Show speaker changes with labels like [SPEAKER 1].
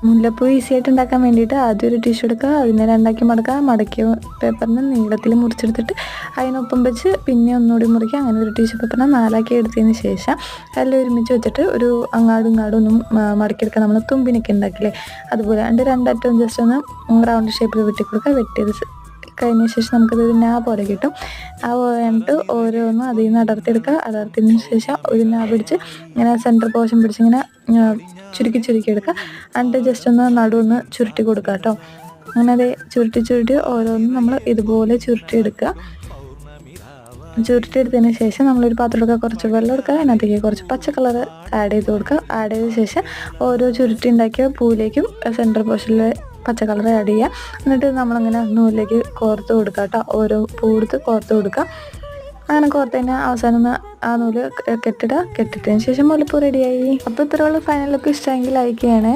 [SPEAKER 1] മുല്ലപ്പൂ ഈസി ആയിട്ട് ഉണ്ടാക്കാൻ വേണ്ടിയിട്ട് ആദ്യം ഒരു ടിഷ്യൂ എടുക്കുക, അതിനെ രണ്ടാക്കി മടക്കുക, മടക്കിയ പേപ്പറിന് നീളത്തിൽ മുറിച്ചെടുത്തിട്ട് അതിനൊപ്പം വെച്ച് പിന്നെ ഒന്നുകൂടി മുറിക്കുക. അങ്ങനെ ഒരു ടിഷ്യൂ പേപ്പറിനെ 4ആക്കി എടുത്തതിന് ശേഷം എല്ലാം ഒരുമിച്ച് വെച്ചിട്ട് ഒരു അങ്ങാടും ഇങ്ങാടും ഒന്നും മടക്കിയെടുക്കുക. നമ്മൾ തുമ്പിനൊക്കെ ഉണ്ടാക്കില്ലേ അതുപോലെ അതിൻ്റെ രണ്ടറ്റവും ജസ്റ്റ് ഒന്ന് റൗണ്ട് ഷേപ്പിൽ വെട്ടി കൊടുക്കുക. വെട്ടിയത് കഴിഞ്ഞ ശേഷം നമുക്കത് നാ പോലെ കിട്ടും. ആ കഴിഞ്ഞിട്ട് ഓരോന്നും അതിൽ നിന്ന് അടർത്തിയെടുക്കുക. അടർത്തിയതിന് ശേഷം ഒരു നാ പിടിച്ച് ഇങ്ങനെ സെൻറ്റർ പോർഷൻ പിടിച്ച് ഇങ്ങനെ ചുരുക്കി എടുക്കുക. എന്നിട്ട് ജസ്റ്റ് ഒന്ന് നടുവൊന്ന് ചുരുട്ടി കൊടുക്കുക കേട്ടോ. അങ്ങനെ അത് ചുരുട്ടി ഓരോന്നും നമ്മൾ ഇതുപോലെ ചുരുട്ടിയെടുക്കുക. ചുരുട്ടിയെടുത്തതിന് ശേഷം നമ്മളൊരു പാത്രത്തിലൊക്കെ കുറച്ച് വെള്ളം എടുക്കുക. അതിനകത്തേക്ക് കുറച്ച് പച്ച കളർ ആഡ് ചെയ്ത് കൊടുക്കുക. ആഡ് ചെയ്ത ശേഷം ഓരോ ചുരുട്ടി ഉണ്ടാക്കിയ പൂവിലേക്കും സെൻറ്റർ പോർഷനിൽ പച്ച കളർ ആഡ് ചെയ്യുക. എന്നിട്ട് നമ്മളങ്ങനെ നൂലിലേക്ക് കോർത്ത് കൊടുക്കുക കേട്ടോ. ഓരോ പൂ എടുത്ത് കോർത്ത് കൊടുക്കുക. അങ്ങനെ കോർത്തതിന് അവസാനം ഒന്ന് ആ നൂല് കെട്ടിട്ടതിന് ശേഷം മുല്ലപ്പൂ റെഡിയായി. അപ്പോൾ ഇത്രയുള്ള ഫൈനൽ ലുക്ക് ഇഷ്ടമെങ്കിൽ ലൈക്ക് ചെയ്യണേ.